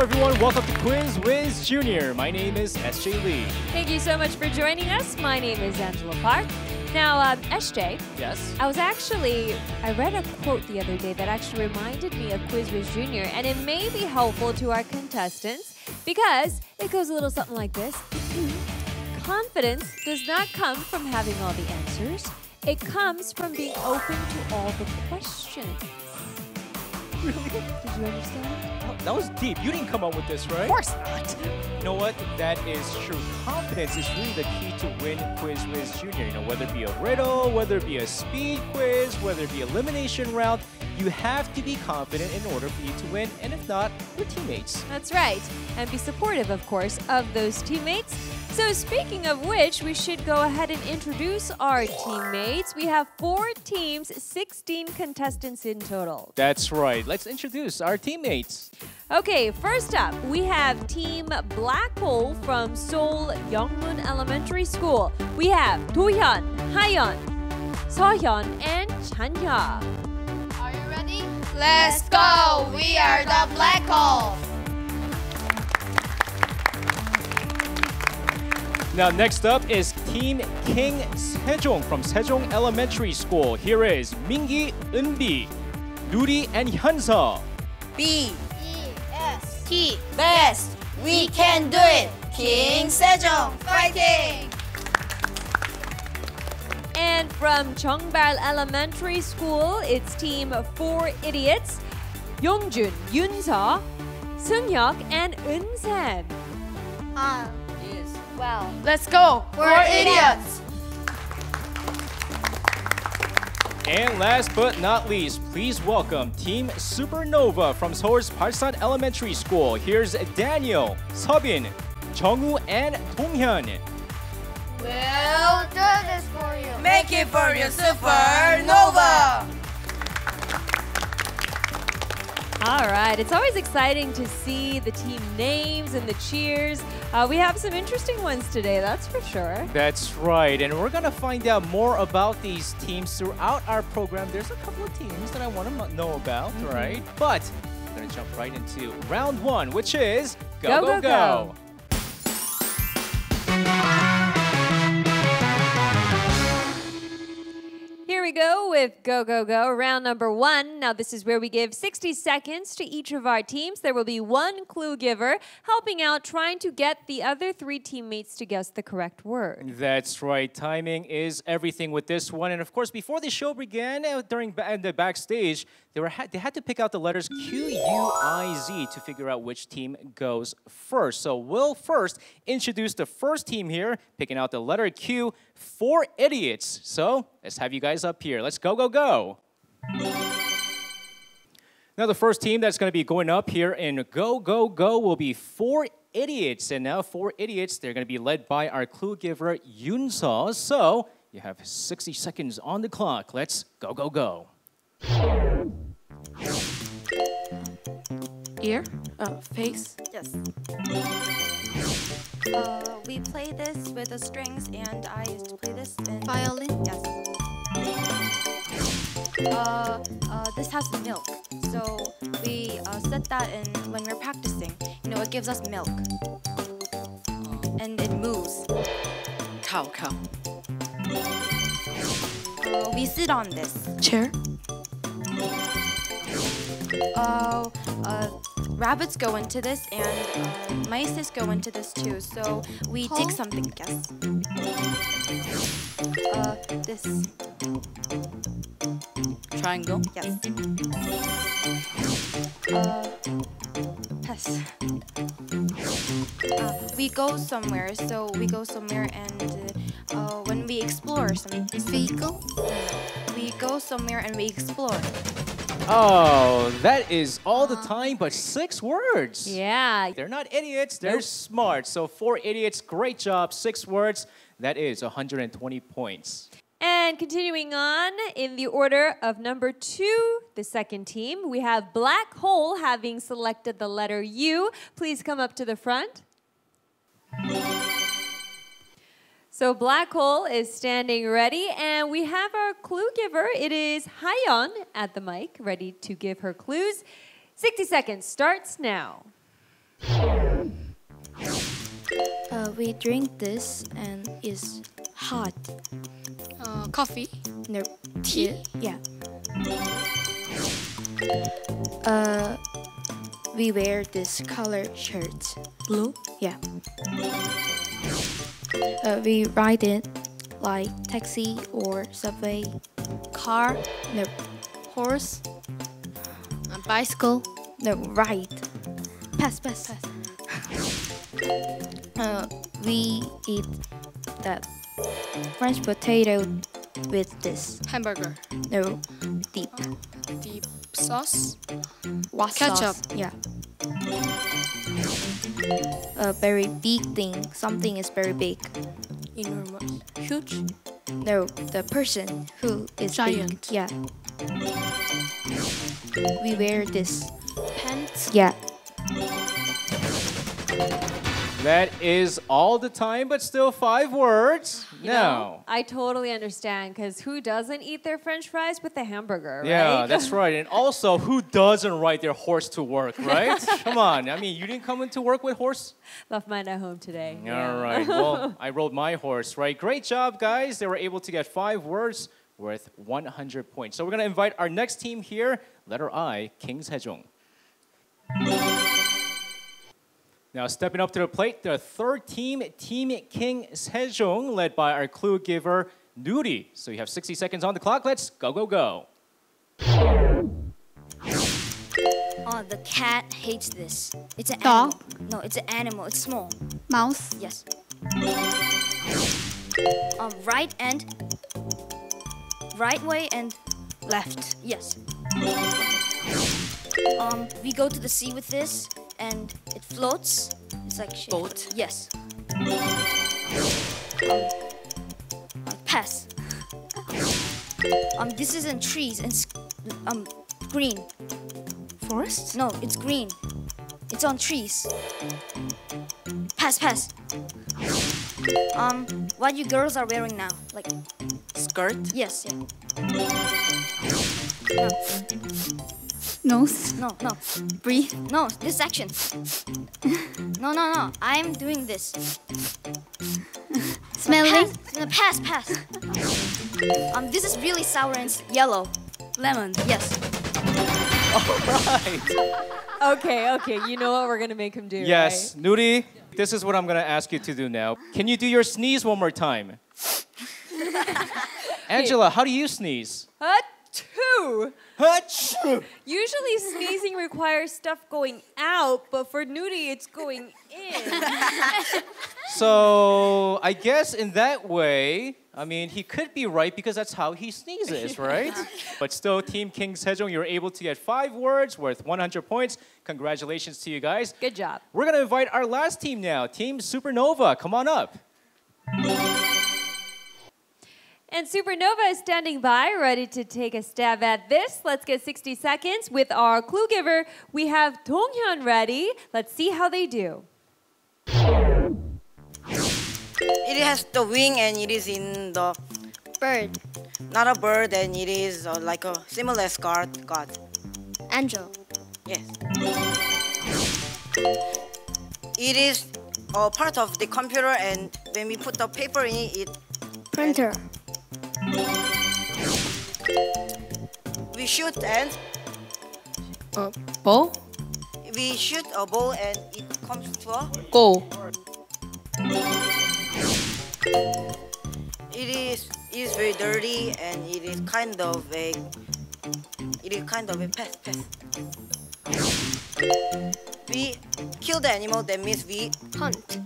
everyone, welcome to Quiz Whiz Junior. My name is SJ Lee. Thank you so much for joining us. My name is Angela Park. Now, SJ. Yes? I read a quote the other day that actually reminded me of Quiz Whiz Junior, and it may be helpful to our contestants because it goes a little something like this. Confidence does not come from having all the answers. It comes from being open to all the questions. Really? Did you understand? Oh, that was deep. You didn't come up with this, right? Of course not. You know what? That is true. Confidence is really the key to win Quiz Whiz Junior. You know, whether it be a riddle, whether it be a speed quiz, whether it be elimination round, you have to be confident in order for you to win. And if not, your teammates. That's right. And be supportive, of course, of those teammates. So speaking of which, we should go ahead and introduce our teammates. We have 4 teams, 16 contestants in total. That's right. Let's introduce our teammates. Okay, first up, we have Team Blackhole from Seoul Youngmun Elementary School. We have Dohyun, Hayeon, Seohyun, and Chanya. Are you ready? Let's go! We are the Blackhole! Now, next up is Team King Sejong from Sejong Elementary School. Here is Mingi, Eunbi, Ruri, and Hyunsa. B. E-S. T. Best. We can do it. King Sejong. Fighting. And from Jeonbal Elementary School, it's Team 4 Idiots, Yongjun, Yunsa, Seunghyuk, and Eunsan. Well, let's go! We're idiots! And last but not least, please welcome Team Supernova from Seoul's Balsan Elementary School. Here's Daniel, Seobin, Jungwoo, and Donghyun. We'll do this for you! Make it for your Supernova. All right, it's always exciting to see the team names and the cheers. We have some interesting ones today, that's for sure. That's right, and we're gonna find out more about these teams throughout our program. There's a couple of teams that I want to know about, right? But we're gonna jump right into round 1, which is Go, Go, Go! Here we go with Go, Go, Go, round number 1. Now this is where we give 60 seconds to each of our teams. There will be 1 clue giver helping out, trying to get the other 3 teammates to guess the correct word. That's right. Timing is everything with this one. And of course, before the show began, during the backstage, they had to pick out the letters Q, U, I, Z to figure out which team goes first. So we'll first introduce the first team here, picking out the letter Q, 4 Idiots. So let's have you guys up here. Let's go, go, go. Now the first team that's going to be going up here in Go, Go, Go will be 4 Idiots. And now 4 Idiots, they're going to be led by our clue giver, Yoonsa. So you have 60 seconds on the clock. Let's go, go, go. Ear? Face? Yes. We play this with the strings, and I used to play this in Violin? Yes. This has milk, so we set that in when we're practicing. You know, it gives us milk, and it moves. Cow. We sit on this. Chair? Rabbits go into this, and mice go into this too. So we dig something. Yes. This. Triangle. Yes. Pass. We go somewhere. So we go somewhere, and when we explore something. Vehicle? We go somewhere and we explore. Oh, that is all the time, but 6 words. Yeah. They're not idiots, they're smart. So 4 idiots, great job, 6 words. That is 120 points. And continuing on in the order of number 2, the second team, we have Blackhole having selected the letter U. Please come up to the front. So Blackhole is standing ready, and we have our clue giver. It is Hayeon at the mic, ready to give her clues. 60 seconds starts now. We drink this and it's hot. Coffee. No, Tea? Yeah. We wear this colored shirt. Blue. Yeah. We ride it like taxi or subway. Car. No, Horse. A bicycle. no, ride. Pass. We eat that French potato with this. Hamburger. No, deep. Deep sauce. What Ketchup. sauce? Yeah. A very big thing. Something is very big. Enormous. Huge. No, the person who is Giant. big. Yeah. We wear this. Pants. Yeah. That is all the time, but still 5 words. You know, I totally understand, because who doesn't eat their French fries with a hamburger, right? Yeah, that's right. And also, who doesn't ride their horse to work, right? Come on. I mean, you didn't come into work with horse? Left mine at home today. All right. Well, I rode my horse, right? Great job, guys. They were able to get 5 words worth 100 points. So we're going to invite our next team here, letter I, King Sejong. Now stepping up to the plate, the third team, Team King Sejong, led by our clue giver, Nuri. So you have 60 seconds on the clock. Let's go. Oh, the cat hates this. It's an Dog? animal. No, it's an animal. It's small. Mouse. Yes. Right way and left. Yes. We go to the sea with this, and it floats. It's like shape. Boat. Yes. Pass. This is in trees and green. Forest. No, it's green. It's on trees. Pass. What you girls are wearing now? Like Skirt. yes, yeah. Nose. No. Breathe. No, this section. No. I'm doing this. Smelling. Pass. This is really sour and it's yellow. Lemon. Yes. All right. Okay, you know what we're going to make him do, Yes, Nuri, this is what I'm going to ask you to do now. Can you do your sneeze one more time? Angela, how do you sneeze? right? Achoo! Achoo! Usually sneezing requires stuff going out, but for Nudie, it's going in. So I guess in that way, I mean, he could be right because that's how he sneezes, right? But still, Team King Sejong, you're able to get 5 words worth 100 points. Congratulations to you guys. Good job. We're going to invite our last team now, Team Supernova. Come on up. And Supernova is standing by, ready to take a stab at this. Let's get 60 seconds with our clue giver. We have Donghyun ready. Let's see how they do. It has the wing and it is in the Bird. not a bird and it is like a similar god. Angel. Yes. It is a part of the computer and when we put the paper in it, Printer. we shoot and Ball. we shoot a ball and it comes to a. Goal. It is very dirty and it is kind of a pest. We kill the animal, that means we Hunt.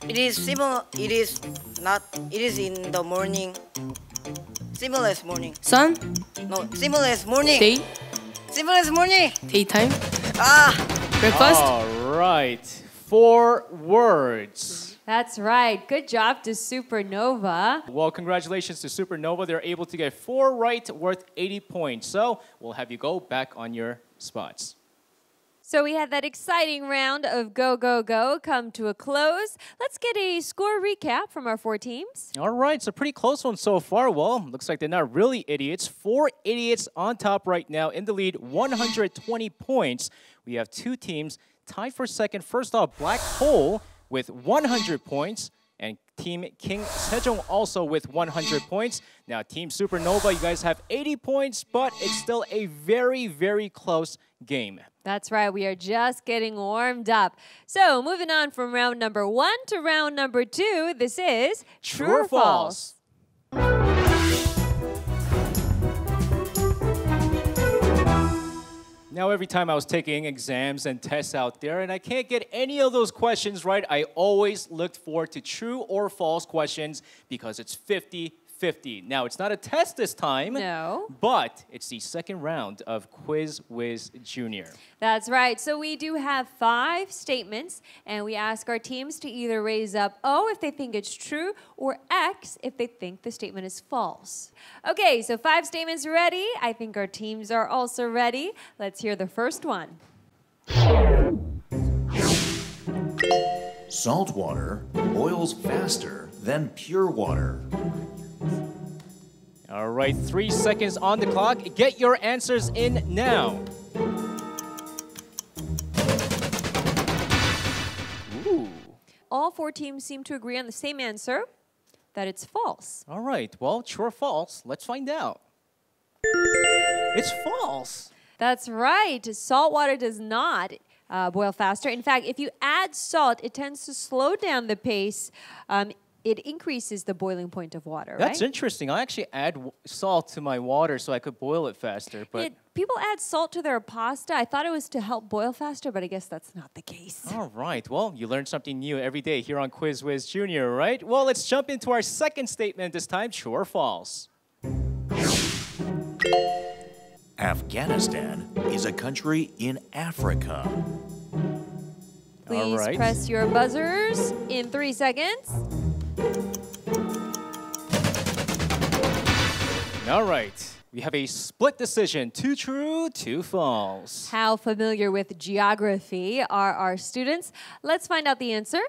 it is similar. It is not. It is in the morning. Similar as morning. Sun. No, similar as morning. Day. Similar as morning. Daytime. Breakfast. All right. 4 words. That's right. Good job to Supernova. Well, congratulations to Supernova. They're able to get 4 right, worth 80 points. So we'll have you go back on your spots. So we had that exciting round of Go, Go, Go come to a close. Let's get a score recap from our 4 teams. All right, so pretty close one so far. Well, looks like they're not really idiots. 4 idiots on top right now in the lead, 120 points. We have 2 teams tied for second. First off, Blackhole with 100 points. And Team King Sejong also with 100 points. Now, Team Supernova, you guys have 80 points, but it's still a very, very close game. That's right. We are just getting warmed up. So, moving on from round number 1 to round number 2, this is True or False? Now, every time I was taking exams and tests out there, and I can't get any of those questions right, I always looked forward to true or false questions because it's 50-50. Now, it's not a test this time. No. But it's the second round of Whiz Junior. That's right. So we do have 5 statements, and we ask our teams to either raise up O if they think it's true, or X if they think the statement is false. Okay, so 5 statements ready. I think our teams are also ready. Let's hear the first one. Salt water boils faster than pure water. All right, 3 seconds on the clock. Get your answers in now. Ooh. All 4 teams seem to agree on the same answer, that it's false. All right, well, true or false? Let's find out. It's false. That's right. Salt water does not boil faster. In fact, if you add salt, it tends to slow down the pace. It increases the boiling point of water, That's right? interesting. I actually add salt to my water so I could boil it faster. But people add salt to their pasta. I thought it was to help boil faster, but I guess that's not the case. all right, well, you learn something new every day here on Whiz Junior, right? Well, let's jump into our second statement this time, true or false? Afghanistan is a country in Africa. Please right. press your buzzers in 3 seconds. All right, we have a split decision, 2 true, 2 false. How familiar with geography are our students? Let's find out the answer.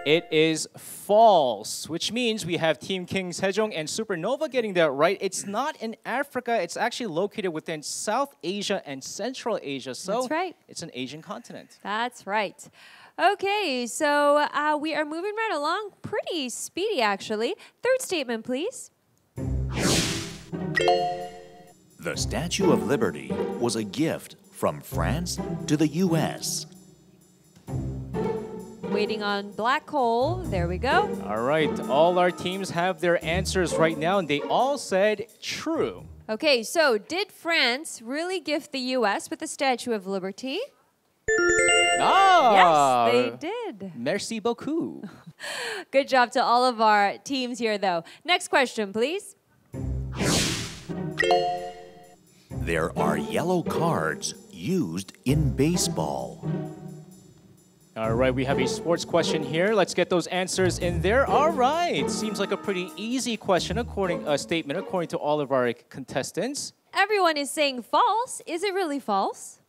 It is false, which means we have Team King Sejong and Supernova getting that right. It's not in Africa. It's actually located within South Asia and Central Asia. So That's right. It's an Asian continent. That's right. Okay, so we are moving right along. Pretty speedy, actually. Third statement, please. The Statue of Liberty was a gift from France to the U.S. Waiting on Blackhole. There we go. All right, all our teams have their answers right now, and they all said true. Okay, so did France really gift the U.S. with the Statue of Liberty? Ah! Yes, they did. Merci beaucoup. Good job to all of our teams here, though. Next question, please. There are yellow cards used in baseball. All right, we have a sports question here. Let's get those answers in there. All right, seems like a pretty easy question statement according to all of our contestants. Everyone is saying false. Is it really false?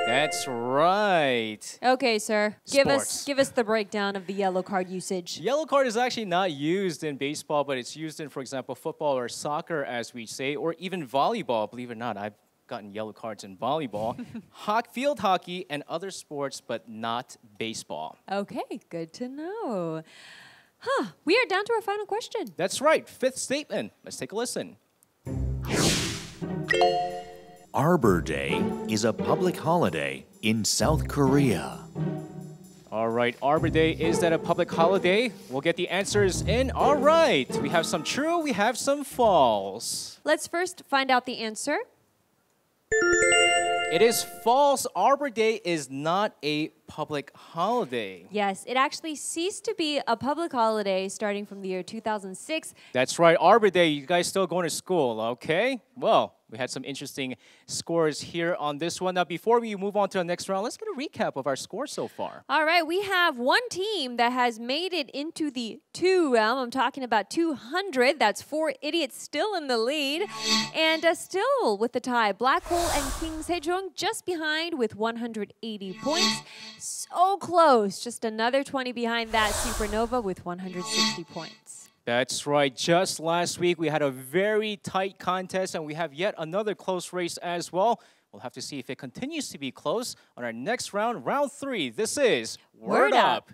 That's right. Okay, sir. Give Sports. us the breakdown of the yellow card usage. Yellow card is actually not used in baseball, but it's used in, for example, football or soccer, as we say, or even volleyball. Believe it or not, I've gotten yellow cards in volleyball, field hockey, and other sports, but not baseball. Okay, good to know. We are down to our final question. That's right. 5th statement. Let's take a listen. Arbor Day is a public holiday in South Korea. All right, Arbor Day, is that a public holiday? We'll get the answers in. All right, we have some true, we have some false. Let's first find out the answer. It is false. Arbor Day is not a public holiday. Yes, it actually ceased to be a public holiday starting from the year 2006. That's right, Arbor Day, you guys still going to school, okay? Well, We had some interesting scores here on this one. Now, before we move on to the next round, let's get a recap of our scores so far. All right, we have one team that has made it into the 2 realm. I'm talking about 200. That's 4 idiots still in the lead. And still with the tie, Blackhole and King Sejong just behind with 180 points. So close. Just another 20 behind that Supernova with 160 points. That's right. Just last week, we had a very tight contest, and we have yet another close race as well. We'll have to see if it continues to be close on our next round, round 3. This is Word Up.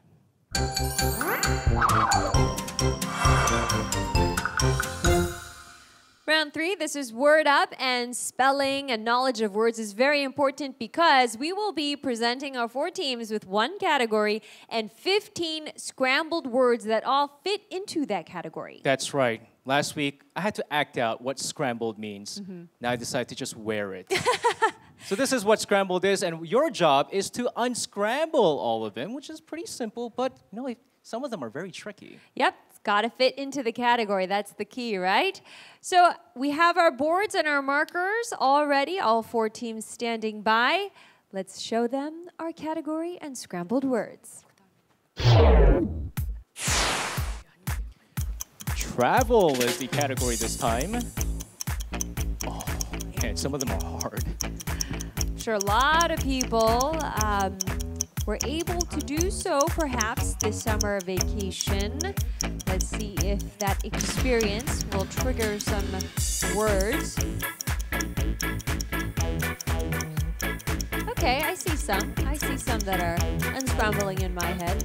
Round 3, this is Word Up, and spelling and knowledge of words is very important because we will be presenting our 4 teams with 1 category and 15 scrambled words that all fit into that category. That's right. Last week, I had to act out what scrambled means. Now I decided to just wear it. So this is what scrambled is, and your job is to unscramble all of them, which is pretty simple, but you know, some of them are very tricky. Yep, it's got to fit into the category. That's the key, right? So we have our boards and our markers already, all 4 teams standing by. Let's show them our category and scrambled words. Travel is the category this time. Oh, man, some of them are hard. I'm sure a lot of people were able to do so perhaps this summer vacation. Let's see if that experience will trigger some words. Okay, I see some. I see some that are unscrambling in my head.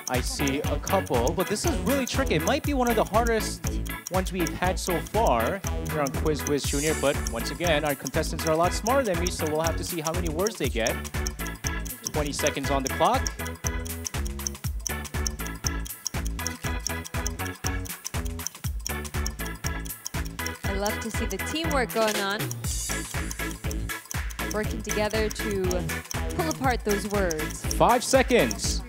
I see a couple, but this is really tricky. It might be one of the hardest ones we've had so far here on Whiz Junior, but once again, our contestants are a lot smarter than me, so we'll have to see how many words they get. 20 seconds on the clock. I love to see the teamwork going on. Working together to pull apart those words. 5 seconds.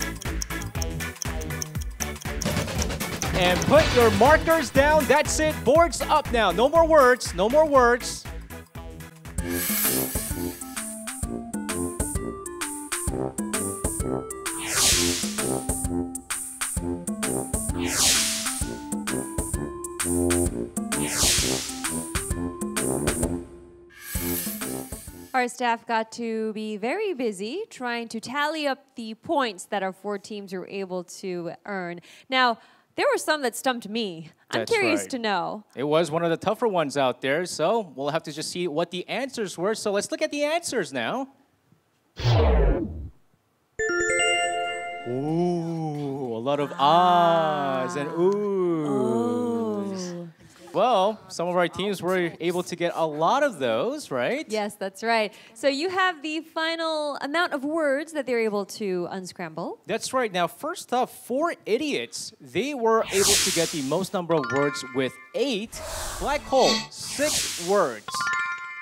And put your markers down. That's it. Boards up now. No more words. No more words. Our staff got to be very busy trying to tally up the points that our 4 teams were able to earn. Now, there were some that stumped me. I'm That's curious right. to know. It was one of the tougher ones out there, so we'll have to just see what the answers were. So let's look at the answers now. Ooh, a lot of ahs and oohs. Well, some of our teams were able to get a lot of those, right? Yes, that's right. So you have the final amount of words that they're able to unscramble. That's right. Now, first up, 4 idiots. They were able to get the most number of words with 8. Blackhole, 6 words.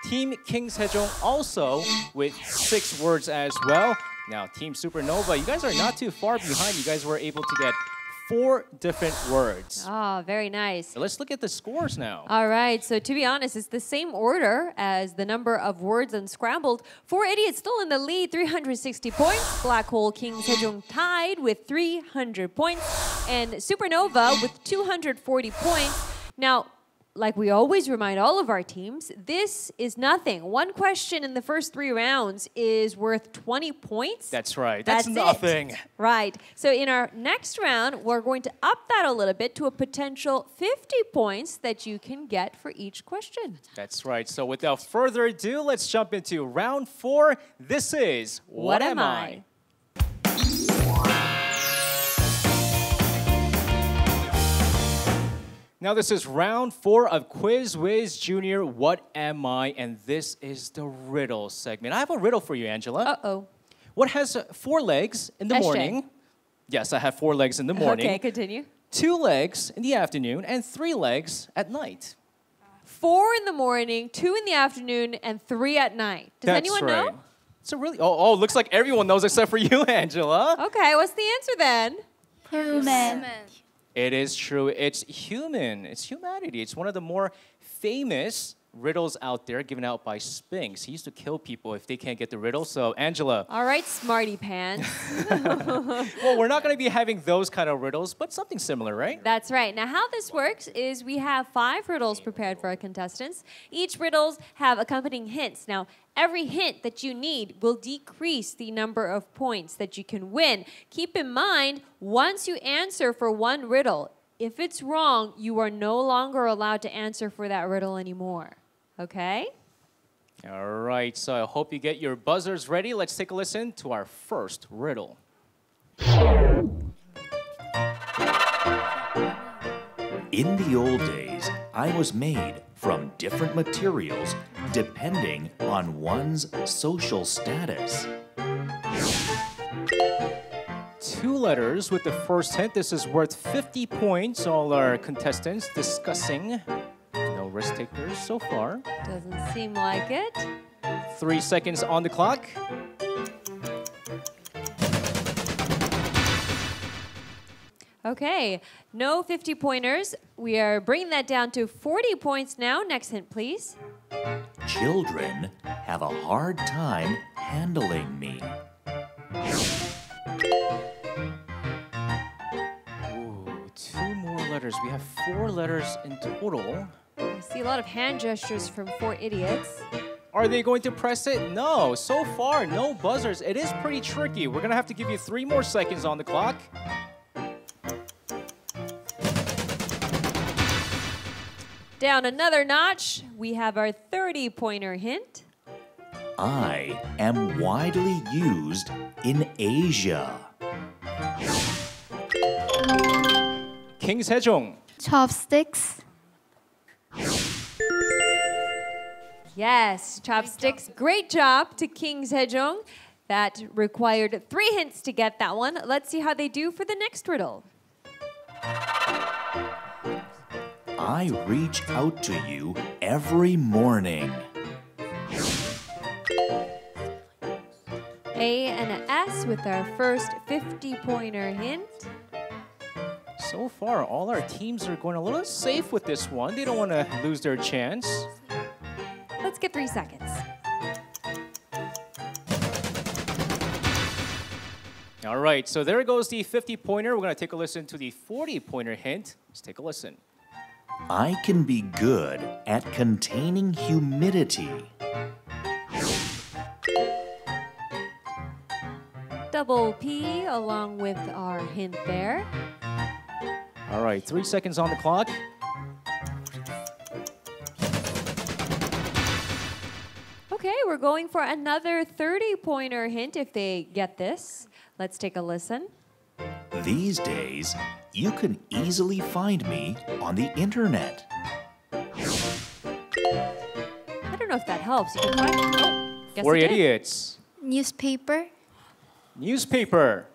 Team King Sejong also with 6 words as well. Now, Team Supernova, you guys are not too far behind. You guys were able to get 4 different words. Ah, very nice. So let's look at the scores now. All right, so to be honest, it's the same order as the number of words unscrambled. 4 idiots still in the lead, 360 points. Blackhole King Sejong tied with 300 points. And Supernova with 240 points. Now, like we always remind all of our teams, this is nothing. One question in the first 3 rounds is worth 20 points. That's right. That's nothing. It. Right. So in our next round, we're going to up that a little bit to a potential 50 points that you can get for each question. That's right. So without further ado, let's jump into round 4. This is What Am I? Now this is round 4 of Whiz Junior, What Am I? And this is the riddle segment. I have a riddle for you, Angela. Uh-oh. What has 4 legs in the SJ. morning? Yes, I have 4 legs in the morning. Okay, continue. 2 legs in the afternoon and 3 legs at night. 4 in the morning, 2 in the afternoon, and 3 at night. Does anyone know? It's a really looks like everyone knows except for you, Angela. Okay, what's the answer then? Human. It is true. It's human. It's humanity. It's one of the more famous riddles out there given out by Spinks. He used to kill people if they can't get the riddle. So, Angela. All right, smarty pants. Well, we're not going to be having those kind of riddles, but something similar, right? That's right. Now, how this works is we have 5 riddles prepared for our contestants. Each riddles have accompanying hints. Now, every hint that you need will decrease the number of points that you can win. Keep in mind, once you answer for one riddle, if it's wrong, you are no longer allowed to answer for that riddle anymore. Okay? All right, so I hope you get your buzzers ready. Let's take a listen to our first riddle. In the old days, I was made from different materials depending on one's social status. 2 letters with the first hint. This is worth 50 points. All our contestants discussing. No risk takers so far. Doesn't seem like it. 3 seconds on the clock. Okay, no 50-pointers. We are bringing that down to 40 points now. Next hint, please. Children have a hard time handling me. Ooh, 2 more letters. We have 4 letters in total. I see a lot of hand gestures from 4 idiots. Are they going to press it? No. So far, no buzzers. It is pretty tricky. We're going to have to give you 3 more seconds on the clock. Down another notch, we have our 30-pointer hint. I am widely used in Asia. King Sejong. Chopsticks. Yes, chopsticks. Great job to King Sejong. That required 3 hints to get that one. Let's see how they do for the next riddle. I reach out to you every morning. A and an S with our first 50-pointer hint. So far, all our teams are going a little safe with this one. They don't want to lose their chance. Let's get 3 seconds. All right, so there goes the 50-pointer. We're going to take a listen to the 40-pointer hint. Let's take a listen. I can be good at containing humidity. Double P along with our hint there. All right, 3 seconds on the clock. Okay, we're going for another 30-pointer hint if they get this. Let's take a listen. These days, you can easily find me on the internet. I don't know if that helps. You can find guess 4 it did. idiots. Newspaper. Newspaper.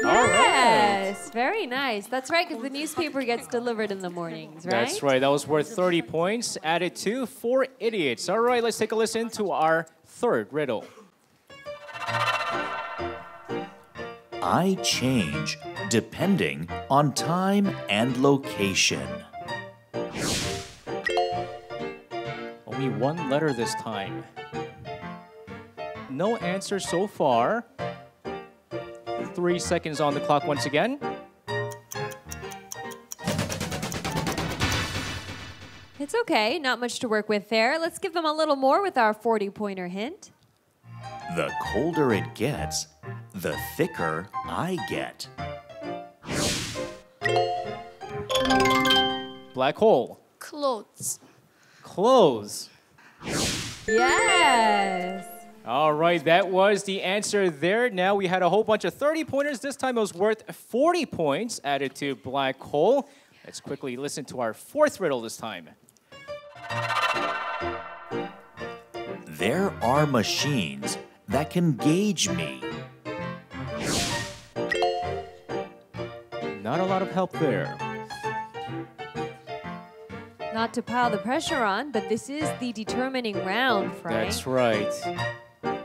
Yes, very nice. That's right, because the newspaper gets delivered in the mornings, right? That's right. That was worth 30 points. Added to 4 idiots. All right, let's take a listen to our third riddle. I change depending on time and location. Only 1 letter this time. No answer so far. 3 seconds on the clock once again. It's okay, not much to work with there. Let's give them a little more with our 40-pointer hint. The colder it gets, the thicker I get. Black hole. Clothes. Clothes. Yes. All right, that was the answer there. Now we had a whole bunch of 30-pointers. This time it was worth 40 points added to Black Hole. Let's quickly listen to our fourth riddle this time. There are machines that can gauge me. Not a lot of help there. Not to pile the pressure on, but this is the determining round, Frank. That's right.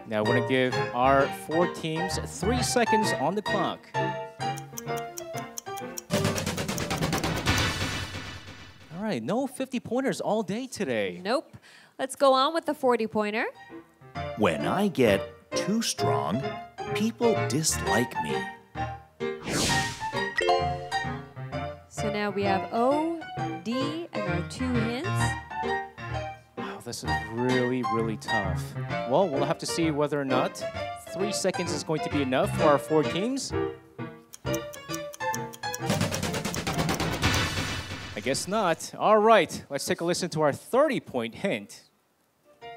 Now we're going to give our 4 teams 3 seconds on the clock. All right, no 50-pointers all day today. Nope. Let's go on with the 40-pointer. When I get too strong, people dislike me. So now we have O, D, and our 2 hints. Wow, this is really, really tough. Well, we'll have to see whether or not 3 seconds is going to be enough for our 4 teams. I guess not. All right, let's take a listen to our 30-point hint.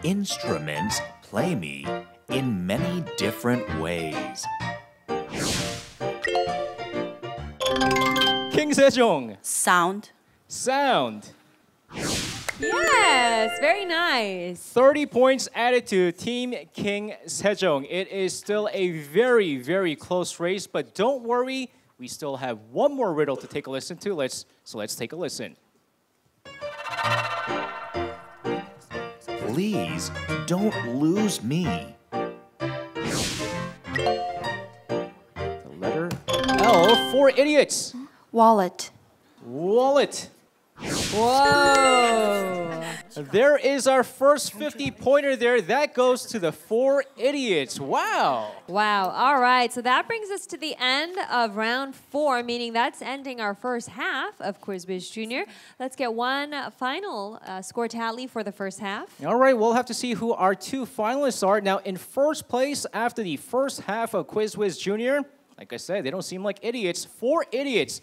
Instruments play me in many different ways. King Sejong. Sound. Sound. Yes, very nice. 30 points added to Team King Sejong. It is still a very, very close race, but don't worry, we still have one more riddle to take a listen to. Let's take a listen. Please don't lose me. The letter L for idiots. Wallet. Wallet. Whoa. There is our first 50-pointer there. That goes to the 4 idiots. Wow. Wow. All right. So that brings us to the end of round 4, meaning that's ending our first half of Quiz Whiz Junior. Let's get one final score tally for the first half. All right, we'll have to see who our 2 finalists are. Now, in first place after the first half of Quiz Whiz Junior, like I said, they don't seem like idiots. 4 idiots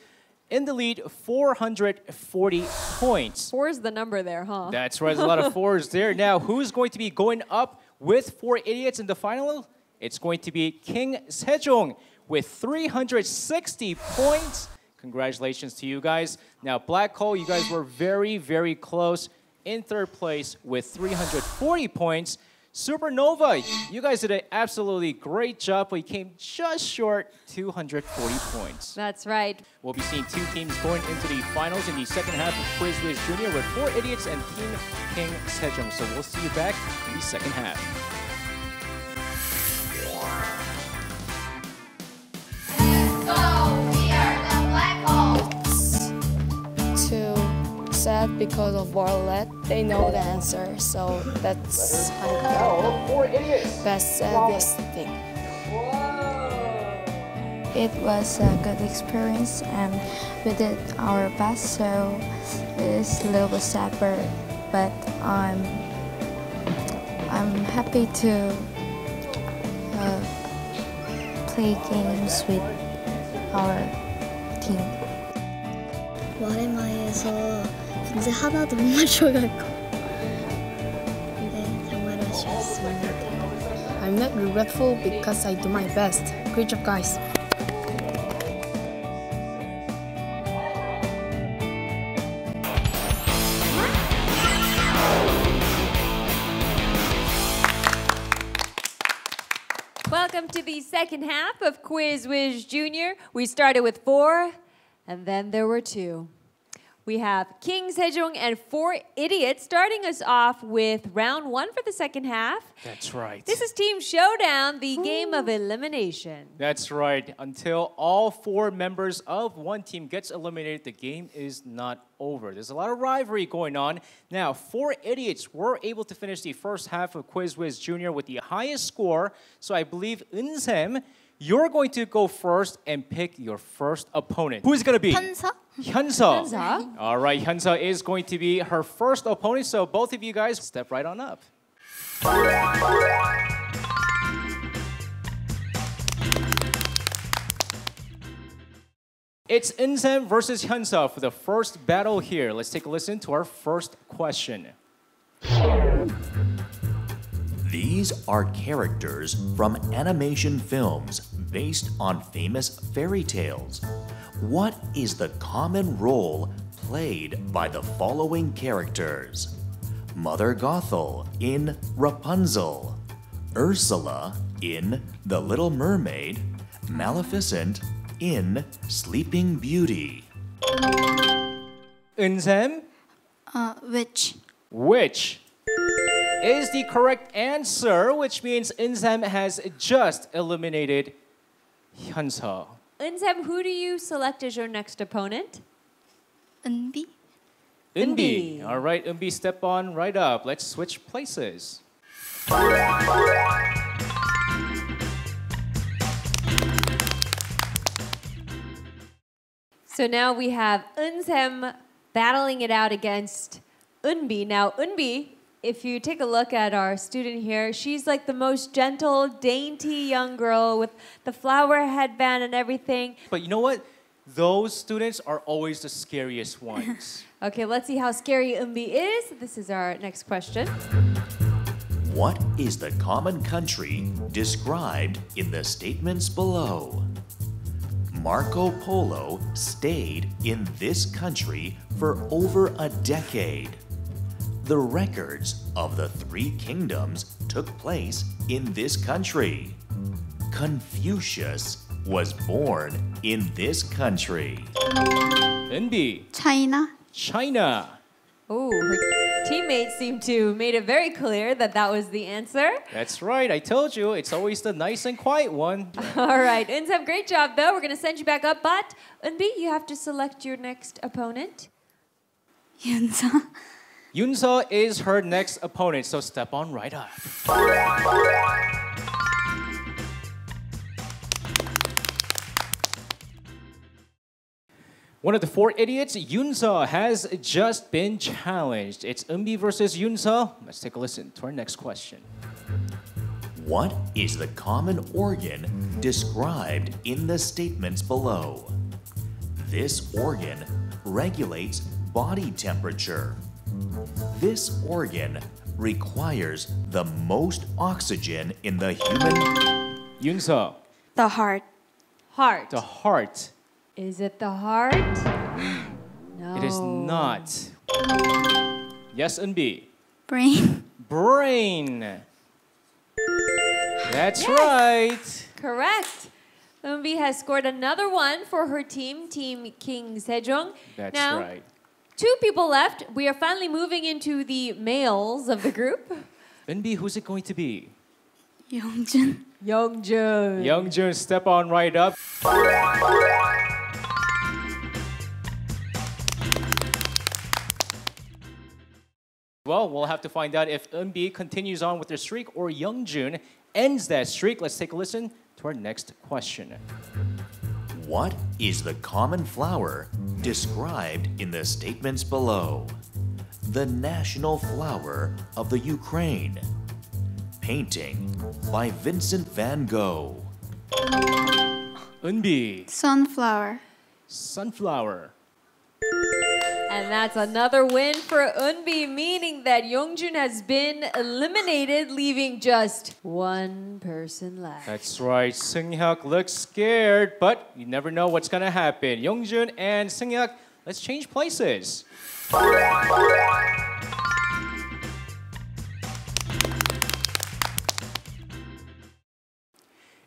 in the lead, 440 points. 4 is the number there, huh? That's right, there's a lot of 4s there. Now, who's going to be going up with 4 idiots in the final? It's going to be King Sejong with 360 points. Congratulations to you guys. Now, Blackhole, you guys were very, very close in 3rd place with 340 points. Supernova, you guys did an absolutely great job, but you came just short, 240 points. That's right. We'll be seeing 2 teams going into the finals in the second half of Quiz Whiz Junior with 4 idiots and Team King Sejong. So we'll see you back in the second half. Go, we are the Blackhole. Too sad because of Warlet. They know the answer, so that's the saddest thing. It was a good experience and we did our best, so it's a little bit sad, but I'm happy to play games with our team. 와레마에서 문제 하나도 못 맞춰갖고 정말 아쉬웠습니다. I'm not regretful because I do my best. Great job, guys. Welcome to the second half of Quiz Whiz Junior. We started with 4, and then there were 2. We have King Sejong and 4 idiots starting us off with round 1 for the second half. That's right. This is Team Showdown, the game of elimination. That's right. Until all 4 members of one team gets eliminated, the game is not over. There's a lot of rivalry going on. Now, 4 idiots were able to finish the first half of Quiz Whiz Junior with the highest score. So I believe Eun-sem, you're going to go first and pick your first opponent. Who's going to be? 현서? Hyunsa. Hyunsa. All right, Hyunsa is going to be her first opponent. So both of you guys step right on up. It's Eun-sem versus Hyunsa for the first battle here. Let's take a listen to our first question. These are characters from animation films based on famous fairy tales. What is the common role played by the following characters? Mother Gothel in Rapunzel, Ursula in The Little Mermaid, Maleficent in Sleeping Beauty. Eun-sem, Which? which is the correct answer, which means Eun-sem has just eliminated Hyunsa. Eun-sem, who do you select as your next opponent? 은비? Eunbi. All right, Eunbi, step on right up. Let's switch places. So now we have Eunseom battling it out against Eunbi. Now, Eunbi, if you take a look at our student here, she's like the most gentle, dainty young girl with the flower headband and everything. But you know what? Those students are always the scariest ones. Okay, let's see how scary Eunbi is. This is our next question. What is the common country described in the statements below? Marco Polo stayed in this country for over a decade. The records of the three kingdoms took place in this country. Confucius was born in this country. Eunbi. China. China. Oh, her teammates seem to made it very clear that that was the answer. That's right. I told you. It's always the nice and quiet one. All right. Eunseom, great job, though. We're going to send you back up. But, Eunbi, you have to select your next opponent. Yunsa. Yunsa is her next opponent, so step on right up. One of the four idiots, Yunsa, has just been challenged. It's Eunbi versus Yunsa. Let's take a listen to our next question. What is the common organ described in the statements below? This organ regulates body temperature. This organ requires the most oxygen in the human... Yunsa. The heart. Heart. The heart. Is it the heart? No. It is not. Yes, Eunbi. Brain. Brain. That's Yes. right. Correct. Eunbi has scored another one for her team, Team King Sejong. That's now, right. 2 people left. We are finally moving into the males of the group. Eunbi, who's it going to be? Yeongjun. Youngjun. Youngjun, step on right up. Well, we'll have to find out if Eunbi continues on with their streak or Youngjun ends that streak. Let's take a listen to our next question. What is the common flower described in the statements below? The national flower of the Ukraine. Painting by Vincent van Gogh. Eunbi. Sunflower. Sunflower. And that's another win for Eunbi, meaning that Youngjun has been eliminated, leaving just one person left. That's right. Seunghyuk looks scared, but you never know what's going to happen. Youngjun and Seunghyuk, let's change places.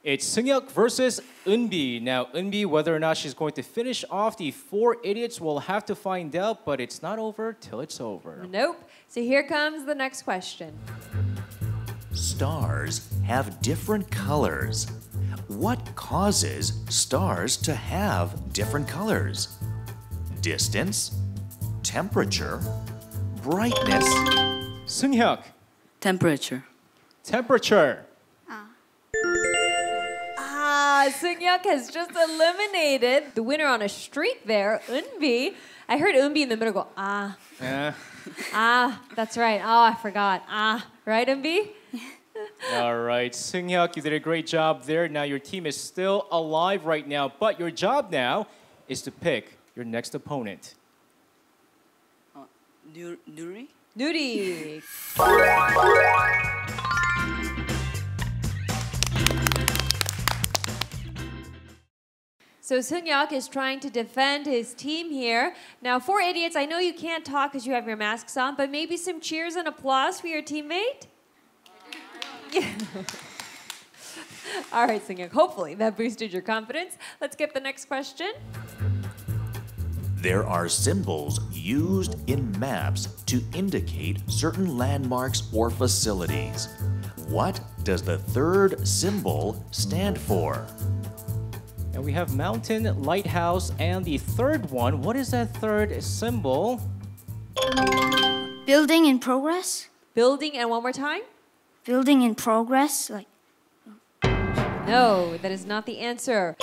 It's Seunghyuk versus Eunbi. Now, Eunbi, whether or not she's going to finish off the 4 idiots, we'll have to find out, but it's not over till it's over. Nope. So here comes the next question. Stars have different colors. What causes stars to have different colors? Distance, temperature, brightness. Seunghyuk. Temperature. Temperature. Seunghyuk has just eliminated the winner on a streak there, Eunbi. I heard Eunbi in the middle go, ah. That's right. Oh, I forgot. Right, Eunbi? All right, Seunghyuk, you did a great job there. Now your team is still alive right now, but your job now is to pick your next opponent. Nuri? Nuri. So Seunghyuk is trying to defend his team here. Now, 4 idiots, I know you can't talk because you have your masks on, but maybe some cheers and applause for your teammate? All right, Seunghyuk, hopefully that boosted your confidence. Let's get the next question. There are symbols used in maps to indicate certain landmarks or facilities. What does the third symbol stand for? And we have mountain, lighthouse, and the third one. What is that third symbol? Building in progress. Building, and one more time? Building in progress. Like No, that is not the answer.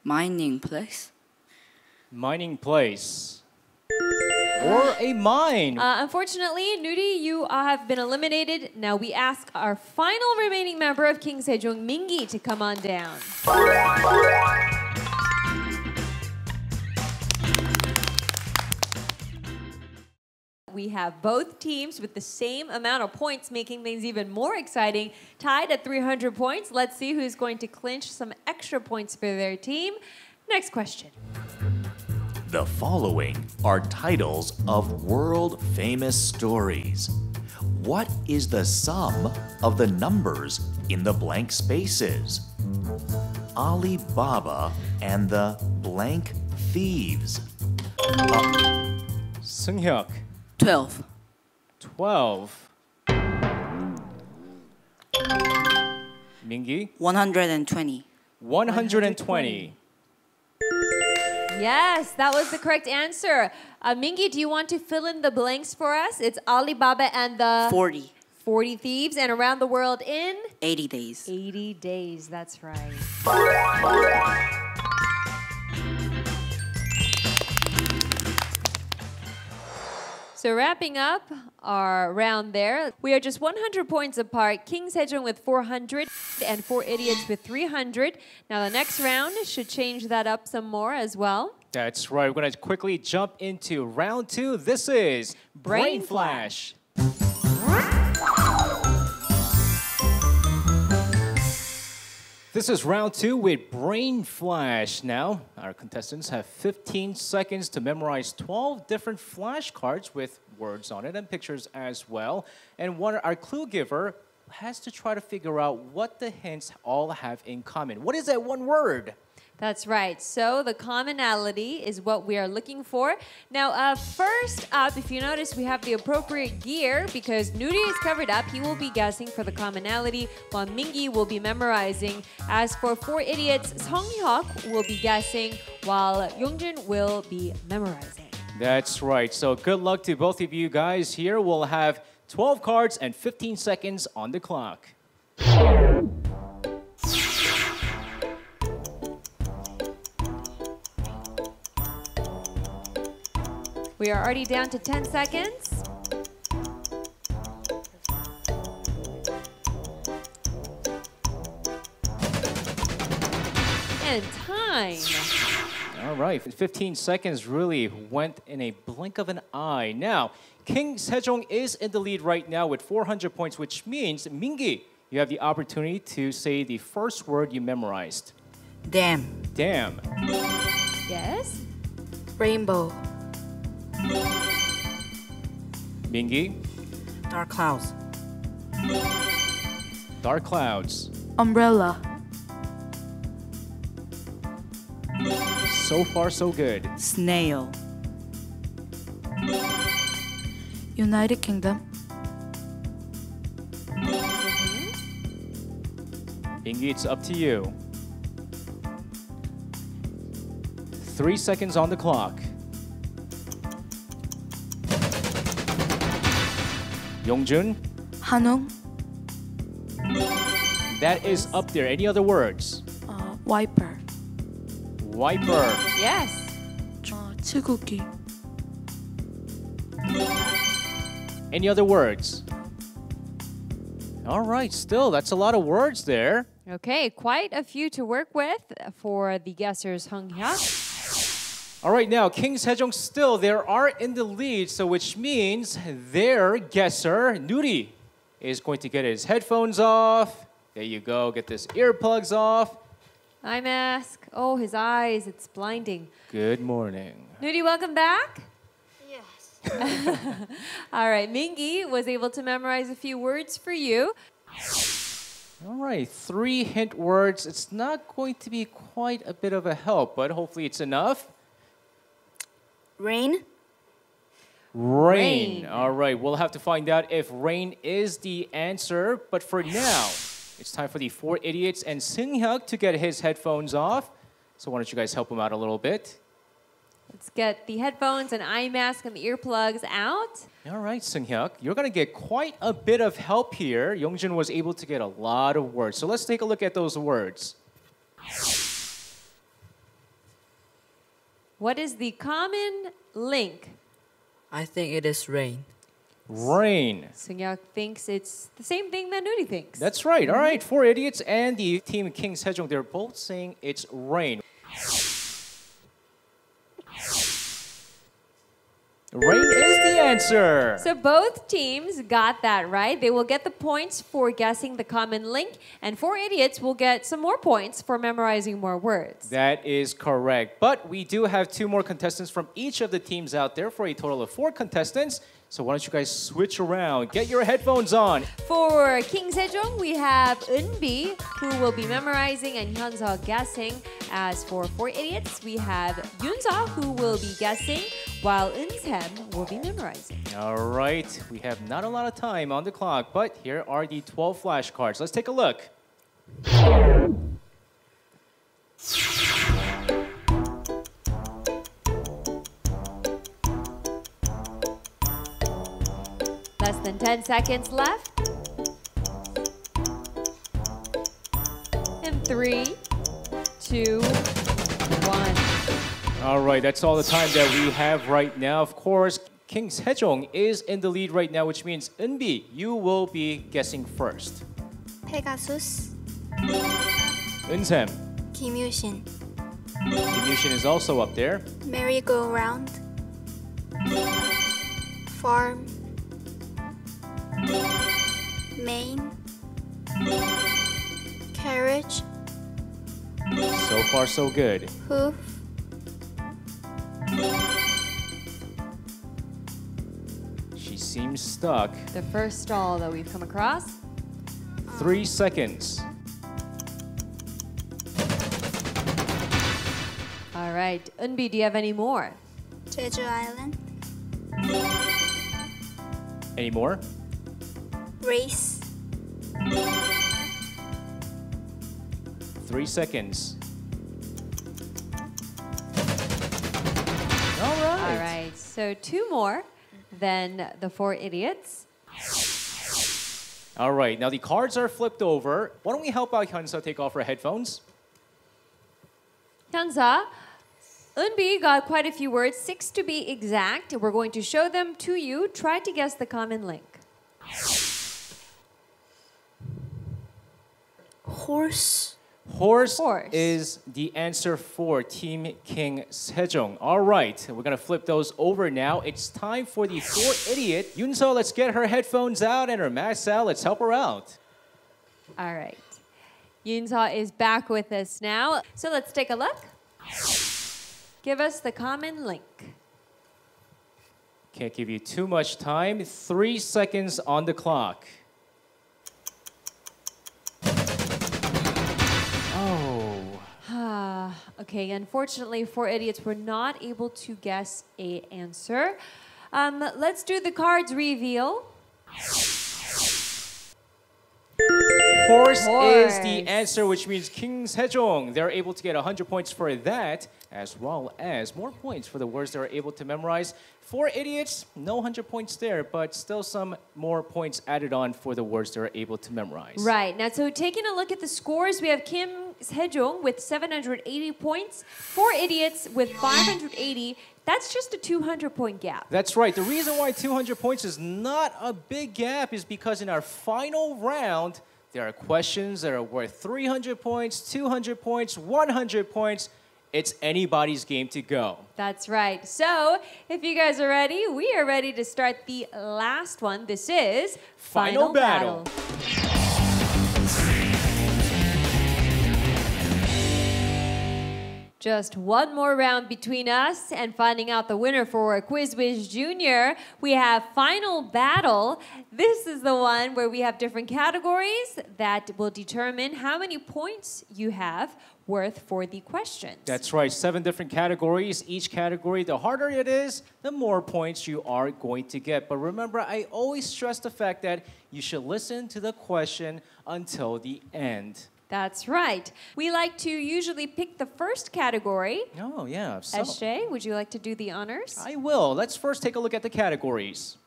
Mining place. Mining place. Or a mine. Unfortunately, Nuri, you have been eliminated. Now we ask our final remaining member of King Sejong, Mingi, to come on down. We have both teams with the same amount of points, making things even more exciting. Tied at 300 points. Let's see who's going to clinch some extra points for their team. Next question. The following are titles of world-famous stories. What is the sum of the numbers in the blank spaces? Ali Baba and the blank thieves. Seunghyuk. 12. 12. Mingi. 120. 120. Yes, that was the correct answer. Mingi, do you want to fill in the blanks for us? It's Alibaba and the 40. 40 thieves, and around the world in 80 days. 80 days. That's right. So wrapping up our round there, we are just 100 points apart. King Sejong with 400 and 4 Idiots with 300. Now the next round should change that up some more as well. That's right. We're going to quickly jump into round 2. This is Brain Flash. This is round 2 with Brain Flash. Now, our contestants have 15 seconds to memorize 12 different flashcards with words on it and pictures as well. And our clue giver has to try to figure out what the hints all have in common. What is that one word? That's right. So the commonality is what we are looking for. Now, first up, if you notice, we have the appropriate gear because Nuri is covered up. He will be guessing for the commonality, while Mingi will be memorizing. As for 4 Idiots, Seunghyuk will be guessing, while Yongjun will be memorizing. That's right. So good luck to both of you guys here. We'll have 12 cards and 15 seconds on the clock. We are already down to 10 seconds. And time. All right, 15 seconds really went in a blink of an eye. Now, King Sejong is in the lead right now with 400 points, which means, Mingi, you have the opportunity to say the first word you memorized. Damn. Damn. Yes? Rainbow. Mingi. Dark clouds. Dark clouds. Umbrella. So far, so good. Snail. United Kingdom. Mingi, it's up to you. 3 seconds on the clock. Yongjun. Hanung. That is up there. Any other words? Wiper. Wiper. Yes. 치구기. Any other words? All right, still, that's a lot of words there. Okay, quite a few to work with for the guessers, Seunghyuk. All right, now, King Sejong still, they are in the lead, so which means their guesser, Nuri, is going to get his headphones off. There you go, get his earplugs off. Eye mask. Oh, his eyes, it's blinding. Good morning. Nuri, welcome back. yes. All right, Mingi was able to memorize a few words for you. All right, 3 hint words. It's not going to be quite a bit of a help, but hopefully it's enough. Rain. Rain. All right, we'll have to find out if rain is the answer. But for now, it's time for the 4 Idiots and Seunghyuk to get his headphones off. So why don't you guys help him out a little bit? Let's get the headphones and eye mask and the earplugs out. All right, Seung-hyuk, you're going to get quite a bit of help here. Youngjin was able to get a lot of words. So let's take a look at those words. What is the common link? I think it is rain. Rain. Seung-hyuk thinks it's the same thing that Nuri thinks. That's right. All right, 4 idiots and the team King Sejong, they're both saying it's rain. Rain is the answer. So both teams got that right. They will get the points for guessing the common link, and 4 idiots will get some more points for memorizing more words. That is correct. But we do have 2 more contestants from each of the teams out there for a total of 4 contestants. So why don't you guys switch around? Get your headphones on. For King Sejong, we have Eunbi, who will be memorizing, and Hyunso guessing. As for 4 idiots, we have Yoonso, who will be guessing, while Eunseem will be memorizing. All right, we have not a lot of time on the clock, but here are the 12 flashcards. Let's take a look. Less than 10 seconds left. In 3, 2, 1. All right, that's all the time that we have right now. Of course, King Sejong is in the lead right now, which means Eunbi, you will be guessing first. Pegasus, Eunseem. Kim Yushin, Kim Yushin is also up there. merry-go-round, farm, main, carriage, So far, so good. hoof, She seems stuck. The first stall that we've come across. 3 seconds. All right, Eunbi, do you have any more? Jeju Island, Any more? race, 3 seconds. All right, so 2 more than the 4 idiots. All right, now the cards are flipped over. Why don't we help out Hyunso take off her headphones? Hyunsa, Eunbi got quite a few words, 6 to be exact. We're going to show them to you. Try to guess the common link. horse, Horse is the answer for Team King Sejong. All right, we're going to flip those over now. It's time for the 4 idiot. Yoonso, let's get her headphones out and her mask out. Let's help her out. All right. Yoonso is back with us now. So let's take a look. Give us the common link. Can't give you too much time. 3 seconds on the clock. Okay, unfortunately, 4 idiots were not able to guess a answer. Let's do the cards reveal. Horse is the answer, which means King Sejong, they're able to get 100 points for that, as well as more points for the words they're able to memorize. 4 idiots, no 100 points there, but still some more points added on for the words they're able to memorize. Right, now so taking a look at the scores, we have Kim Sejong with 780 points, 4 idiots with 580. That's just a 200-point gap. That's right. The reason why 200 points is not a big gap is because in our final round, there are questions that are worth 300 points, 200 points, 100 points. It's anybody's game to go. That's right. So, if you guys are ready, we are ready to start the last one. This is Final Battle. Just one more round between us and finding out the winner for Whiz Junior. We have Final Battle. This is the one where we have different categories that will determine how many points you have worth for the questions. That's right, 7 different categories. Each category, the harder it is, the more points you are going to get. But remember, I always stress the fact that you should listen to the question until the end. That's right. We like to usually pick the first category. Oh, yeah. So, SJ, would you like to do the honors? I will. Let's first take a look at the categories.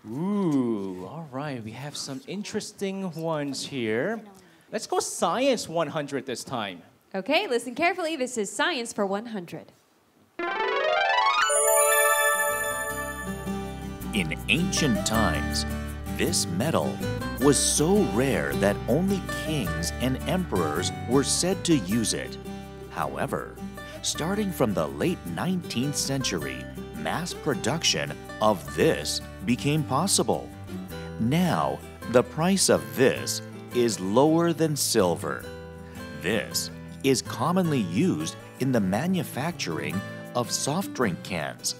Ooh, all right. We have some interesting ones here. Let's go Science 100 this time. Okay, listen carefully. This is Science for 100. In ancient times, this metal was so rare that only kings and emperors were said to use it. However, starting from the late 19th century, mass production of this became possible. Now, the price of this is lower than silver. This is commonly used in the manufacturing of soft drink cans.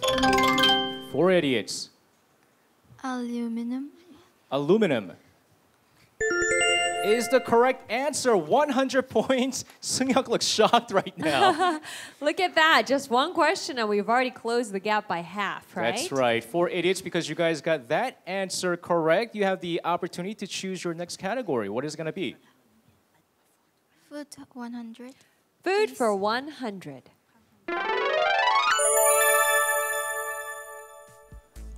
4 idiots. Aluminum. Aluminum is the correct answer. 100 points. Seung-hyuk looks shocked right now. Look at that. Just one question and we've already closed the gap by half, right? That's right. 4 idiots because you guys got that answer correct. You have the opportunity to choose your next category. What is it going to be? Food 100. Food for 100.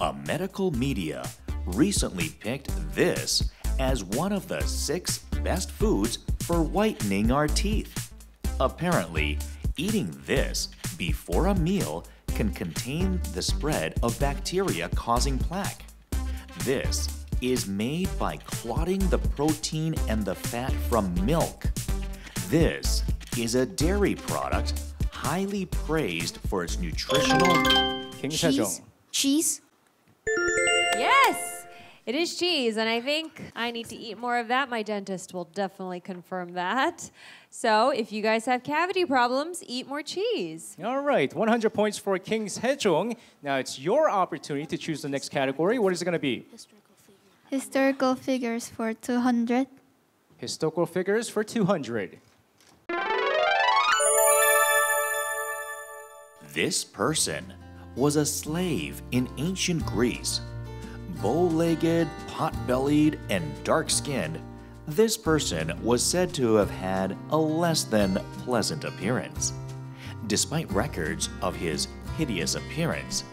A medical media recently picked this as one of the 6 best foods for whitening our teeth. Apparently, eating this before a meal can contain the spread of bacteria causing plaque. This is made by clotting the protein and the fat from milk. This is a dairy product highly praised for its nutritional... King Sejong. Cheese. Yes, it is cheese, and I think I need to eat more of that. My dentist will definitely confirm that. So if you guys have cavity problems, eat more cheese. All right, 100 points for King Sejong. Now it's your opportunity to choose the next category. What is it going to be? Historical figures for 200. Historical figures for 200. This person was a slave in ancient Greece. Bow-legged, pot-bellied, and dark-skinned, this person was said to have had a less than pleasant appearance. Despite records of his hideous appearance,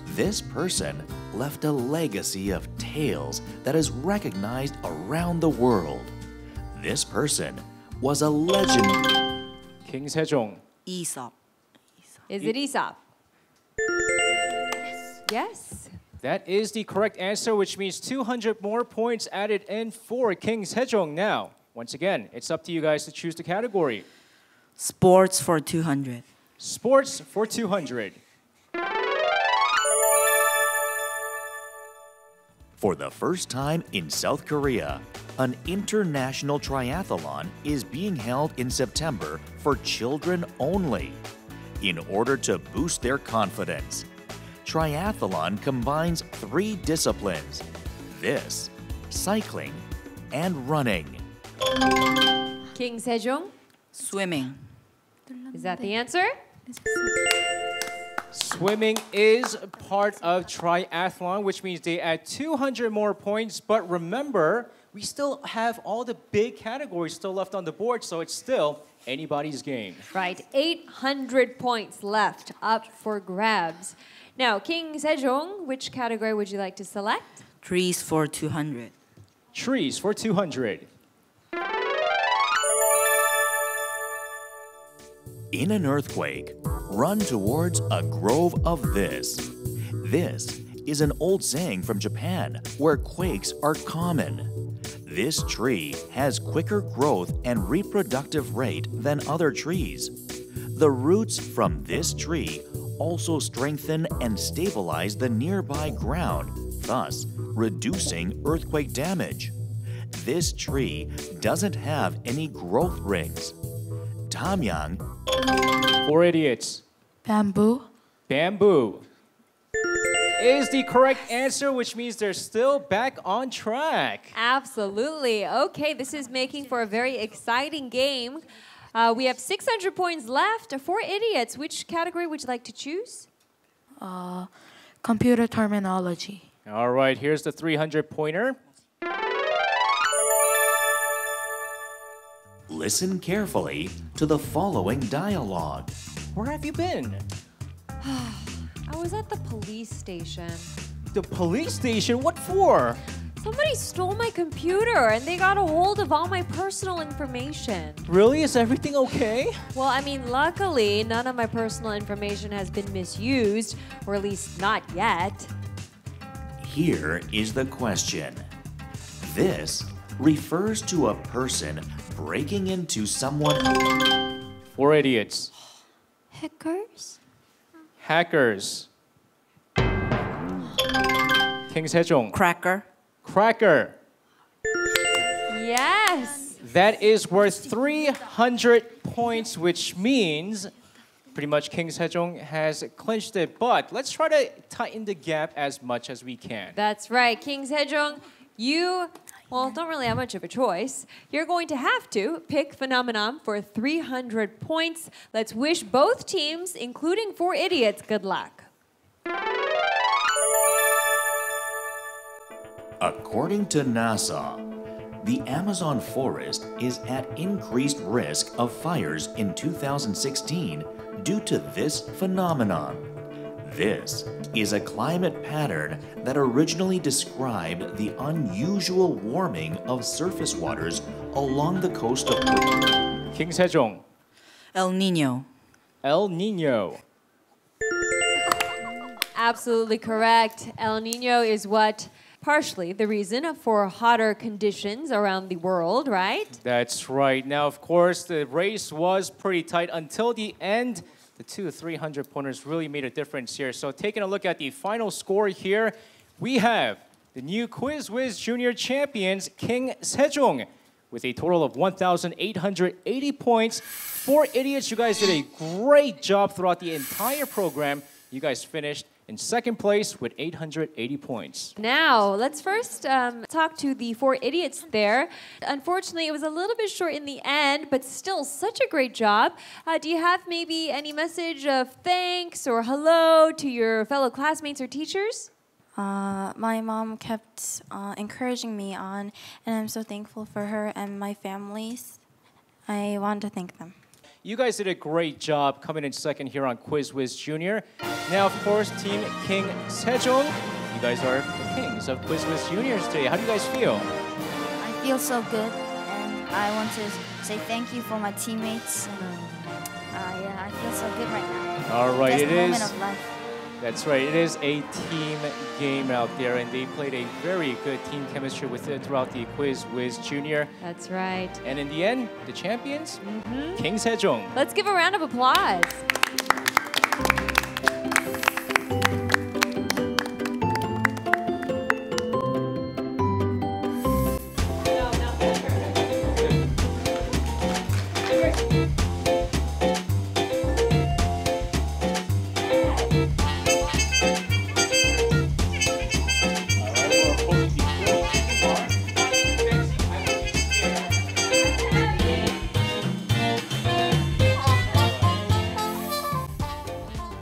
this person left a legacy of tales that is recognized around the world. This person was a legend. King Sejong. Aesop. Is it Aesop? Yes. That is the correct answer, which means 200 more points added in for King Sejong. Now, once again, it's up to you guys to choose the category. Sports for 200. Sports for 200. For the first time in South Korea, an international triathlon is being held in September for children only. In order to boost their confidence, triathlon combines 3 disciplines: this, cycling, and running. King Sejong, Swimming. is that the answer? Swimming is part of triathlon, which means they add 200 more points. But remember, we still have all the big categories still left on the board, so it's still anybody's game. Right, 800 points left up for grabs. Now, King Sejong, which category would you like to select? Trees for 200. Trees for 200. In an earthquake, run towards a grove of this. This is an old saying from Japan where quakes are common. This tree has quicker growth and reproductive rate than other trees. The roots from this tree also strengthen and stabilize the nearby ground, thus reducing earthquake damage. This tree doesn't have any growth rings. Tamyang. 4 idiots. Bamboo. Bamboo is the correct answer, which means they're still back on track. Absolutely. Okay, this is making for a very exciting game. We have 600 points left. 4 idiots. Which category would you like to choose? Computer terminology. All right, here's the 300 pointer. Listen carefully to the following dialogue. Where have you been? I was at the police station. The police station? What for? Somebody stole my computer and they got a hold of all my personal information. Really? Is everything okay? Well, I mean, luckily, none of my personal information has been misused, or at least not yet. Here is the question. This refers to a person breaking into someone. 4 idiots. Hackers? Hackers. King Sejong. Cracker. Cracker. Yes. That is worth 300 points, which means pretty much King Sejong has clinched it. But let's try to tighten the gap as much as we can. That's right. King Sejong, you, well, don't really have much of a choice. You're going to have to pick Phenomenon for 300 points. Let's wish both teams, including 4 idiots, good luck. According to NASA, the Amazon forest is at increased risk of fires in 2016 due to this phenomenon. This is a climate pattern that originally described the unusual warming of surface waters along the coast of King Sejong. El Nino. El Nino. Absolutely correct. El Nino is what partially the reason for hotter conditions around the world, right? That's right. Now, of course, the race was pretty tight until the end. The 2 300-pointers really made a difference here. So taking a look at the final score here, we have the new Whiz Junior champions, King Sejong, with a total of 1,880 points. 4 idiots, you guys did a great job throughout the entire program. You guys finished in second place with 880 points. Now, let's first talk to the 4 idiots there. Unfortunately, it was a little bit short in the end, but still such a great job. Do you have maybe any message of thanks or hello to your fellow classmates or teachers? My mom kept encouraging me on, and I'm so thankful for her and my families. I want to thank them. You guys did a great job coming in second here on Whiz Junior. Now, of course, Team King Sejong, you guys are the kings of Whiz Juniors today. How do you guys feel? I feel so good, and I want to say thank you for my teammates. Yeah, I feel so good right now. All right, Best it is. moment of life. That's right. It is a team game out there, and they played a very good team chemistry with it throughout the Whiz Junior. That's right. And in the end, the champions, King Sejong. Let's give a round of applause.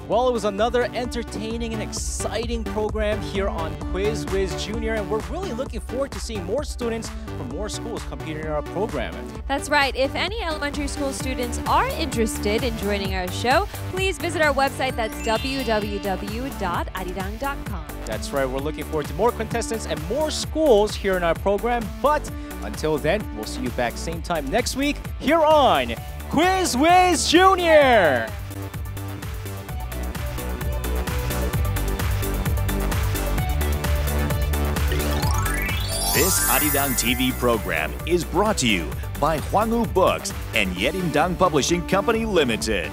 Well, it was another entertaining and exciting program here on Whiz Junior, and we're really looking forward to seeing more students from more schools competing in our program. That's right. If any elementary school students are interested in joining our show, please visit our website. That's www.arirang.com. That's right. We're looking forward to more contestants and more schools here in our program. But until then, we'll see you back same time next week here on Whiz Junior. This Arirang TV program is brought to you by Hwangwoo Books and Yerimdang Publishing Company Limited.